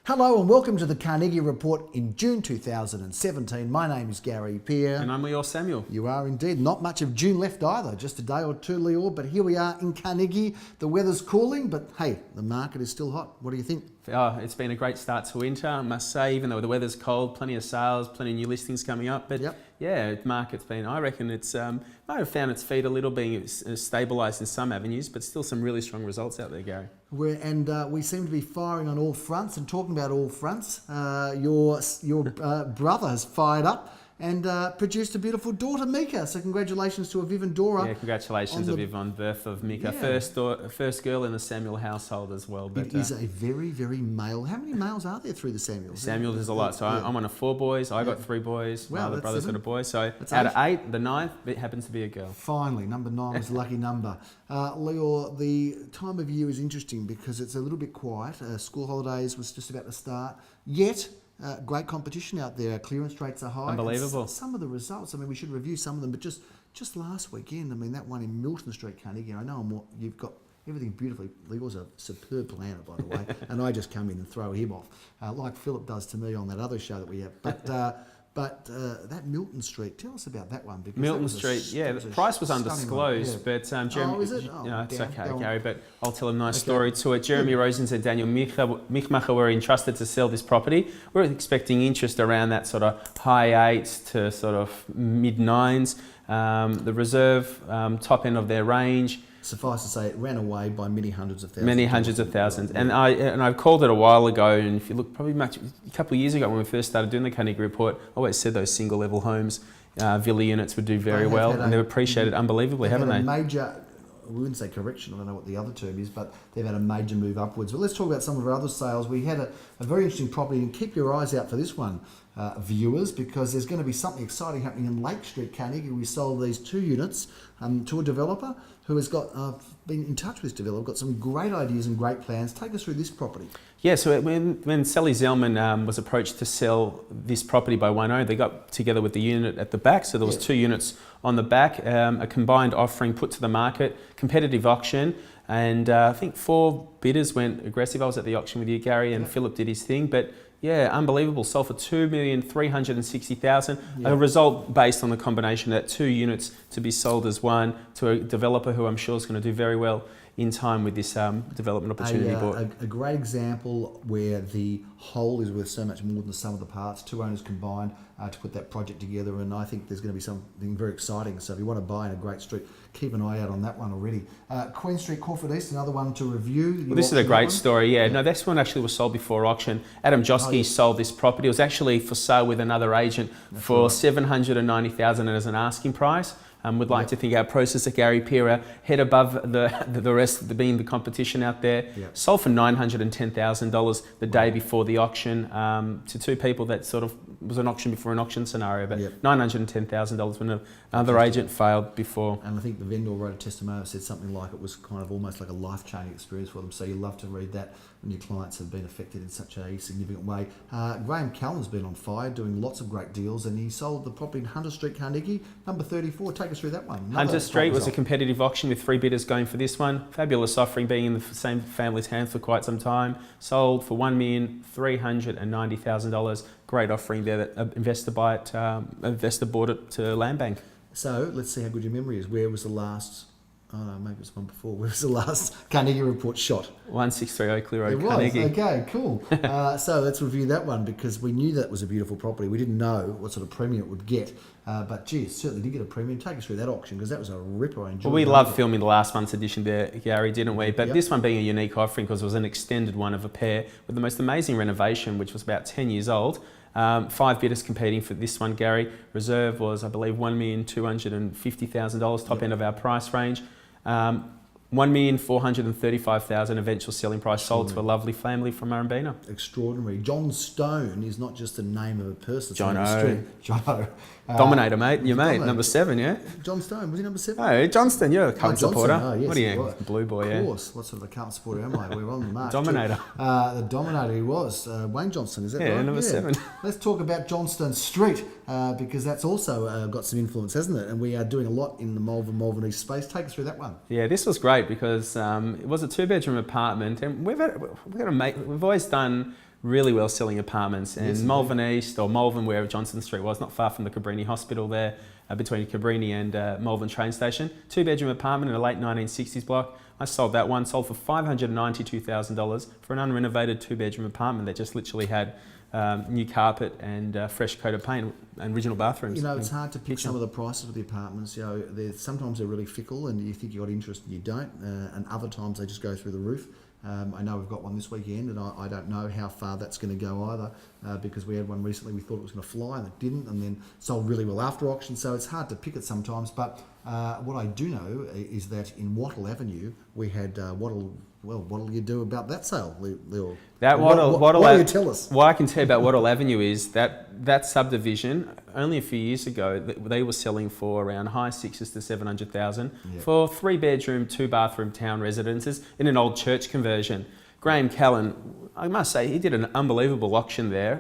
Hello and welcome to the Carnegie Report in June 2017. My name is Gary Peer. And I'm Leor Samuel. You are indeed. Not much of June left either, just a day or two, Leor. But here we are in Carnegie. The weather's cooling, but hey, the market is still hot. What do you think? Oh, it's been a great start to winter, I must say, even though the weather's cold, plenty of sales, plenty of new listings coming up. But yeah, the market's been, I reckon it's, might have found its feet a little, being stabilised in some avenues, but still some really strong results out there, Gary. We seem to be firing on all fronts, and talking about all fronts, your brother has fired up and produced a beautiful daughter, Mika. So congratulations to Aviv and Dora. Yeah, congratulations, Aviv, on birth of Mika. Yeah. First girl in the Samuel household as well. But, it is a very, very male. How many males are there through the Samuels? Samuel, there's a lot. So I'm one of 4 boys. I got 3 boys. Wow, my other brother's 7. got a boy. So that's out of 8, the 9th, it happens to be a girl. Finally, number 9 was a lucky number. Leor, the time of year is interesting because it's a little bit quiet. School holidays was just about to start. Yet, great competition out there. Clearance rates are high. Unbelievable. Some of the results, I mean, we should review some of them, but just last weekend, I mean, that one in Milton Street, Carnegie, I know you've got everything beautifully. Leor's a superb planner, by the way, and I just come in and throw him off, like Philip does to me on that other show that we have. But that Milton Street, tell us about that one. Because Milton Street, the price was undisclosed, but Jeremy, is it? It's okay, Gary, but I'll tell a nice story to it. Jeremy Rosens and Daniel Michmacher were entrusted to sell this property. We're expecting interest around that sort of high 8s to sort of mid 9s. The reserve, top end of their range. Suffice to say, it ran away by many hundreds of thousands. Many hundreds of thousands. And I called it a while ago, and if you look, probably a couple of years ago when we first started doing the Carnegie Report, I always said those single level homes, villa units would do very well, and they've appreciated unbelievably, haven't they? Major, we wouldn't say correction, I don't know what the other term is, but they've had a major move upwards. But let's talk about some of our other sales. We had a very interesting property, and keep your eyes out for this one, viewers, because there's going to be something exciting happening in Lake Street, Carnegie. We sold these 2 units to a developer who has got been in touch with this developer, got some great ideas and great plans. Take us through this property. Yeah, so when Sally Zellman was approached to sell this property by one owner, they got together with the unit at the back. So there was 2 units on the back, a combined offering put to the market, competitive auction, and I think 4 bidders went aggressive. I was at the auction with you, Gary, and Philip did his thing, but yeah, unbelievable. Sold for $2,360,000. A result based on the combination of that 2 units to be sold as one to a developer who I'm sure is going to do very well in time with this development opportunity. A great example where the whole is worth so much more than the sum of the parts. 2 owners combined to put that project together, and I think there's going to be something very exciting. So if you want to buy in a great street, keep an eye out on that one already. Queen Street, Corford East, another one to review. Well, this is a great story, No, this one actually was sold before auction. Adam Joski sold this property. It was actually for sale with another agent for $790,000 as an asking price. We'd like to think our processor, Gary Peer, head above the rest, being the competition out there. Sold for $910,000 the day before the auction to 2 people. That sort of was an auction before an auction scenario, but $910,000 when another agent failed before. And I think the vendor wrote a testimonial, said something like it was kind of almost like a life-changing experience for them. So you love to read that when your clients have been affected in such a significant way. Graham Callan's been on fire, doing lots of great deals, and he sold the property in Hunter Street, Carnegie, number 34. Take us through that one. Hunter Street was a competitive auction with 3 bidders going for this one. Fabulous offering, being in the same family's hands for quite some time. Sold for $1,390,000. Great offering there that investor bought it to Land Bank. So let's see how good your memory is. Where was the last? Oh no, maybe it was one before. Where was the last Carnegie Report shot? 1630 Oakley Road, Carnegie. Carnegie. Okay, cool. So let's review that one, because we knew that was a beautiful property. We didn't know what sort of premium it would get, but gee, it certainly did get a premium. Take us through that auction, because that was a ripper. I enjoyed. Well, we loved filming the last month's edition there, Gary, didn't we? But this one being a unique offering because it was an extended one of a pair with the most amazing renovation, which was about 10 years old. 5 bidders competing for this one, Gary. Reserve was, I believe, $1,250,000, top end of our price range. $1,435,000 eventual selling price, sold to a lovely family from Murrumbeena. Extraordinary. John Stone is not just the name of a person. John O. John O. Dominator, mate. Your mate, number 7, yeah? John Stone, was he number 7? Oh, Johnston, you're a Carlton supporter. Oh, yes, what are you, blue boy, Of course. What sort of a Carlton supporter am I? We're on the march. Dominator. The Dominator he was. Wayne Johnston, is that right? Yeah, number 7. Let's talk about Johnston Street, because that's also got some influence, hasn't it? And we are doing a lot in the Malvern East space. Take us through that one. Yeah, this was great because it was a 2-bedroom apartment, and we've always done really well selling apartments. And Yes, Malvern East, or Malvern, wherever Johnson Street was, not far from the Cabrini Hospital there, between Cabrini and Malvern train station. 2-bedroom apartment in a late 1960s block. I sold that one, sold for $592,000 for an unrenovated 2-bedroom apartment that just literally had new carpet and fresh coat of paint and original bathrooms. You know, it's hard to pick kitchen. some of the prices with the apartments. You know, sometimes they're really fickle, and you think you got interest and you don't, and other times they just go through the roof. I know we've got one this weekend, and I don't know how far that's going to go either, because we had one recently we thought it was going to fly and it didn't, and then sold really well after auction. So it's hard to pick it sometimes. But what I do know is that in Wattle Avenue we had Wattle. Well, what'll you do about that sale, Leo? What do you tell us? What I can tell you about Wattle Avenue is that subdivision, only a few years ago, they were selling for around high sixes to 700,000 for 3-bedroom, 2-bathroom town residences in an old church conversion. Graham Callan, I must say, he did an unbelievable auction there.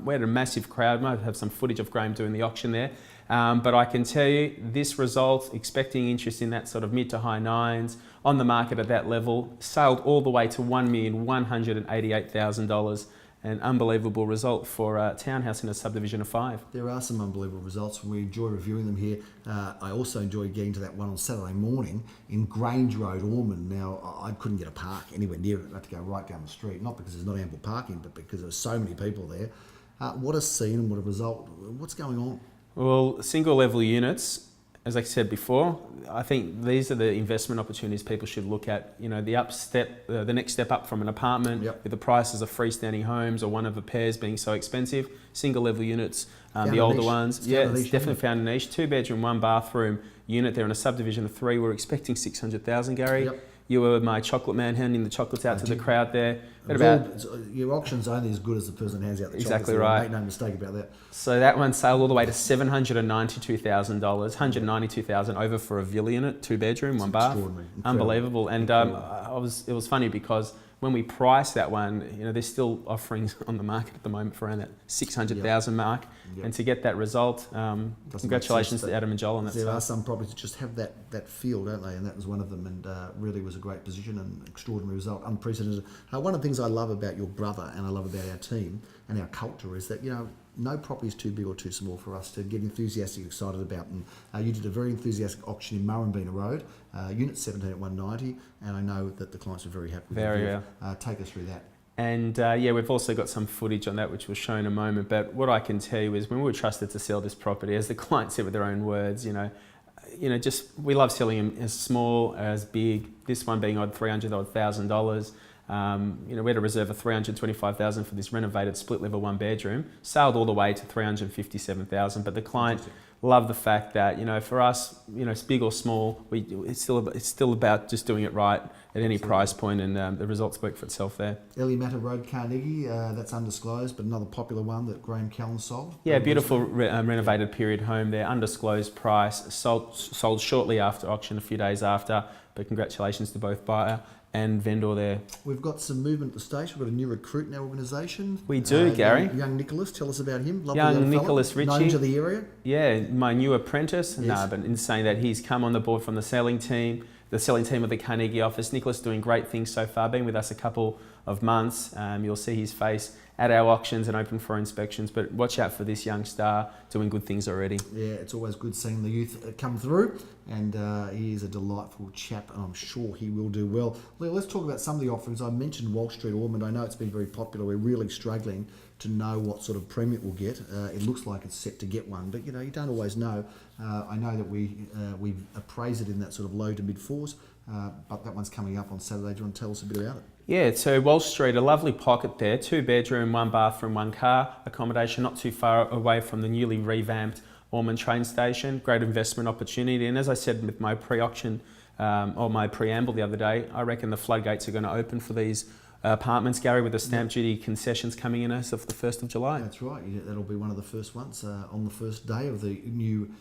We had a massive crowd. Might have some footage of Graham doing the auction there. But I can tell you this result, expecting interest in that sort of mid to high nines, on the market at that level, sailed all the way to $1,188,000. An unbelievable result for a townhouse in a subdivision of 5. There are some unbelievable results, and we enjoy reviewing them here. I also enjoy getting to that one on Saturday morning in Grange Road, Ormond. Now, I couldn't get a park anywhere near it. I had to go right down the street, not because there's not ample parking, but because there were so many people there. What a scene and what a result. What's going on? Well, single level units, as I said before, I think these are the investment opportunities people should look at. You know, the next step up from an apartment, with the prices of freestanding homes or one of the pairs being so expensive. Single level units, the older ones, it's definitely found a niche. 2-bedroom, 1-bathroom unit there in a subdivision of 3. We're expecting 600,000, Gary. You were my chocolate man handing the chocolates out to the crowd there. Your auction's only as good as the person who hands out the chocolates. Exactly right. Make no mistake about that. So that one sailed all the way to $792,000, $192,000 over for a villa unit, 2-bedroom, 1-bath. Unbelievable. And it was funny because when we priced that one, you know, there's still offerings on the market at the moment for around that 600,000 mark. And to get that result, congratulations to Adam and Joel on that. There are some properties that just have that feel, don't they? And that was one of them, and really was a great position and extraordinary result, unprecedented. One of the things I love about your brother and I love about our team and our culture is that, you know, no property is too big or too small for us to get enthusiastic and excited about. And you did a very enthusiastic auction in Murrumbina Road, unit 17 at 190, and I know that the clients were very happy with it. Take us through that. And we've also got some footage on that which we'll show in a moment. But what I can tell you is when we were trusted to sell this property, as the client said with their own words, just we love selling them as small as big. This one being $300,000. We had a reserve of $325,000 for this renovated split level 1-bedroom. Sailed all the way to $357,000. But the client loved the fact that for us, it's big or small. It's still about just doing it right at any price point, and the results speak for itself there. Matter Road, Carnegie. That's undisclosed, but another popular one that Graham Callan sold. Yeah, beautiful renovated period home there. Undisclosed price. Sold shortly after auction, a few days after. But congratulations to both buyer and vendor there. We've got some movement at the station. We've got a new recruit in our organisation. We do, Gary. Young Nicholas, tell us about him. Lovely young Nicholas Ritchie. Known to the area. Yeah, my new apprentice. Yes. No, but in saying that, he's come on the board from the selling team of the Carnegie office. Nicholas doing great things so far, been with us a couple of months. You'll see his face at our auctions and open for inspections, but watch out for this young star doing good things already. Yeah, it's always good seeing the youth come through, and he is a delightful chap, and I'm sure he will do well. Let's talk about some of the offerings. I mentioned Wall Street Ormond. I know it's been very popular. We're really struggling to know what sort of premium we'll get. It looks like it's set to get one, but you don't always know. I know that we've appraised it in that sort of low to mid 4s, but that one's coming up on Saturday. Do you want to tell us a bit about it? Yeah, so Wall Street, a lovely pocket there, 2-bedroom, 1-bathroom, 1-car accommodation, not too far away from the newly revamped Ormond train station. Great investment opportunity, and as I said with my pre-auction or my preamble the other day, I reckon the floodgates are going to open for these apartments, Gary, with the stamp duty concessions coming in as of the 1st of July. That's right. That'll be one of the first ones on the first day of the new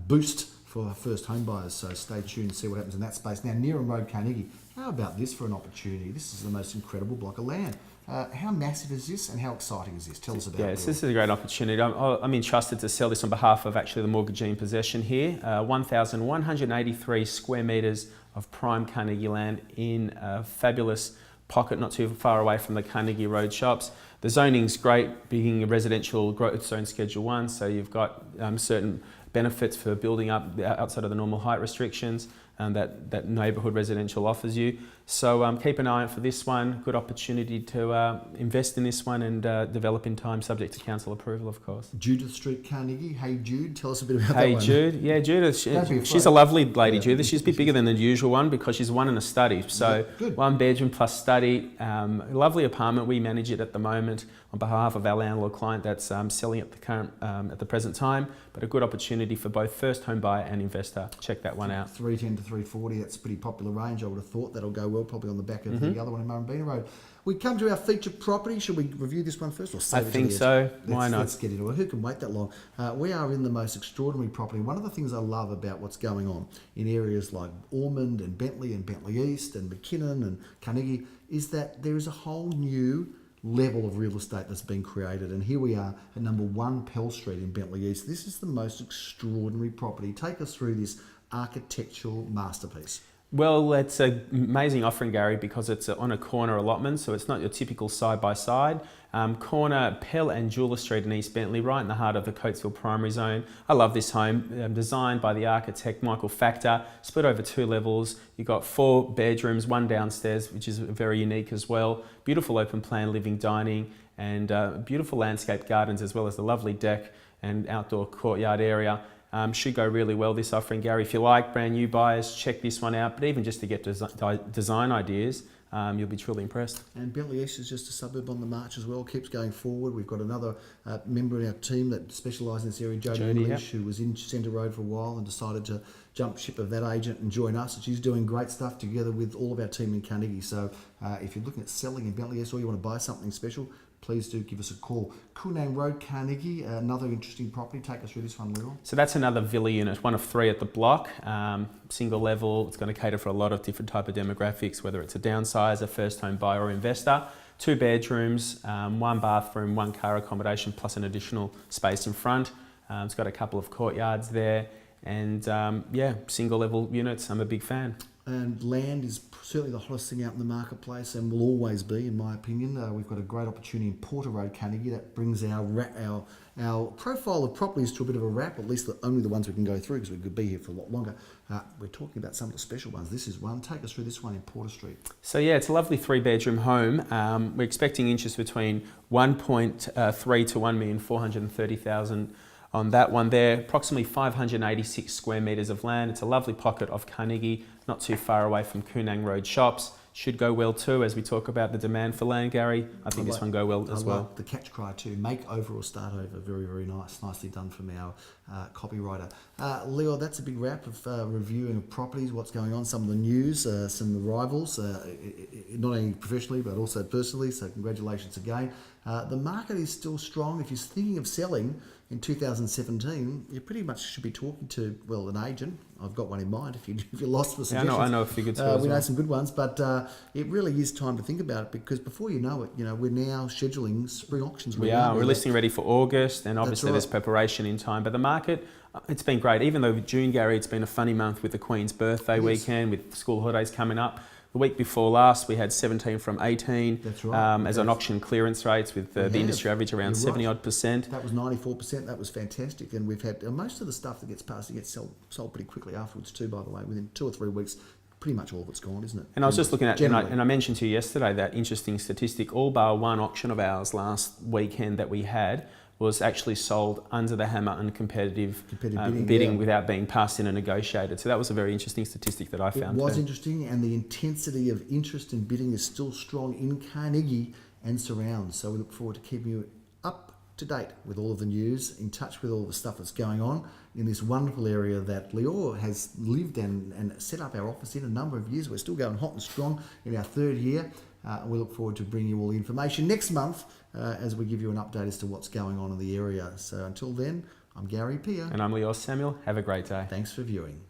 boost for first home buyers. So stay tuned and see what happens in that space. Now, Neeram Road, Carnegie. How about this for an opportunity? This is the most incredible block of land. How massive is this and how exciting is this? Tell us about it. Yes, this is a great opportunity. I'm entrusted to sell this on behalf of actually the mortgagee in possession here. 1,183 square metres of prime Carnegie land in a fabulous pocket not too far away from the Carnegie Road shops. The zoning's great, being a residential growth zone Schedule 1, so you've got certain benefits for building up outside of the normal height restrictions that neighbourhood residential offers you. So keep an eye out for this one. Good opportunity to invest in this one and develop in time, subject to council approval, of course. Judith Street, Carnegie. Hey Jude, tell us a bit about that Hey one. Jude, yeah, Judith, she's a lovely lady, Judith. She's a bit bigger than the usual one because she's one and a study. So good. 1 bedroom plus study, lovely apartment. We manage it at the moment on behalf of our landlord client that's selling at the present time, but a good opportunity for both first home buyer and investor. Check that one out. 310 to 340, that's a pretty popular range. I would have thought that'll go well, probably on the back of the other one in Murrumbina Road. We come to our featured property. Should we review this one first? Or save I think so. Why not? Let's get into it. Who can wait that long? We are in the most extraordinary property. One of the things I love about what's going on in areas like Ormond and Bentley East and McKinnon and Carnegie is that there is a whole new level of real estate that's been created. And here we are at number 1 Pell Street in Bentley East. This is the most extraordinary property. Take us through this architectural masterpiece. Well, it's an amazing offering, Gary, because it's on a corner allotment, so it's not your typical side-by-side. Corner Pell and Jeweller Street in East Bentley, right in the heart of the Coatesville primary zone. I love this home, designed by the architect Michael Factor, split over 2 levels. You've got 4 bedrooms, 1 downstairs, which is very unique as well. Beautiful open plan living, dining, and beautiful landscape gardens, as well as the lovely deck and outdoor courtyard area. Should go really well, this offering, Gary. If you like brand new buyers, check this one out. But even just to get design ideas, you'll be truly impressed. And Bentley East is just a suburb on the march as well, keeps going forward. We've got another member in our team that specialises in this area, Jodie English, who was in Centre Road for a while and decided to jump ship of that agent and join us. And she's doing great stuff together with all of our team in Carnegie. So if you're looking at selling in Bentley East or you want to buy something special, please do give us a call. Kunang Road, Carnegie, another interesting property. Take us through this one, Leroy. So that's another villa unit, one of 3 at the block, single level. It's going to cater for a lot of different type of demographics, whether it's a downsizer, first home buyer or investor. 2 bedrooms, 1 bathroom, 1 car accommodation, plus an additional space in front. It's got a couple of courtyards there, and yeah, single level units. I'm a big fan. And land is certainly the hottest thing out in the marketplace and will always be, in my opinion. We've got a great opportunity in Porter Road, Carnegie, that brings our profile of properties to a bit of a wrap, at least only the ones we can go through because we could be here for a lot longer. We're talking about some of the special ones. This is one. Take us through this one in Porter Street. So yeah, it's a lovely 3-bedroom home. We're expecting interest between 1.3 to 1,430,000 on that one there. Approximately 586 square metres of land. It's a lovely pocket of Carnegie, not too far away from Kunang Road shops. Should go well too, as we talk about the demand for land, Gary. I think this one go well as well. The catch cry too, make over or start over. Very, very nice. Nicely done from our copywriter. Leo, that's a big wrap of reviewing of properties, what's going on, some of the news, some of the rivals, not only professionally but also personally, so congratulations again. The market is still strong. If you're thinking of selling in 2017, you pretty much should be talking to, well, an agent. I've got one in mind if you're lost for suggestions. Yeah, I know a few good too. We know some good ones, but it really is time to think about it because before you know it, we're now scheduling spring auctions. We are. We're listing ready for August, and obviously there's preparation in time. But the market, it's been great. Even though June, Gary, it's been a funny month with the Queen's birthday weekend, with school holidays coming up. The week before last, we had 17 from 18. That's right. As an auction clearance rates with the industry average around 70-odd%. That was 94%. That was fantastic. And we've had most of the stuff that gets passed, it gets sold pretty quickly afterwards too, by the way. Within 2 or 3 weeks, pretty much all of it's gone, isn't it? And I was just looking at, and I mentioned to you yesterday that interesting statistic, all bar one auction of ours last weekend that we had was actually sold under the hammer and competitive bidding without being passed in and negotiated. So that was a very interesting statistic that I found. It was interesting, and the intensity of interest in bidding is still strong in Carnegie and surrounds. So we look forward to keeping you up to date with all of the news, in touch with all the stuff that's going on in this wonderful area that Leo has lived and set up our office in a number of years. We're still going hot and strong in our 3rd year. We look forward to bringing you all the information next month as we give you an update as to what's going on in the area. So until then, I'm Gary Peer. And I'm Leo Samuel. Have a great day. Thanks for viewing.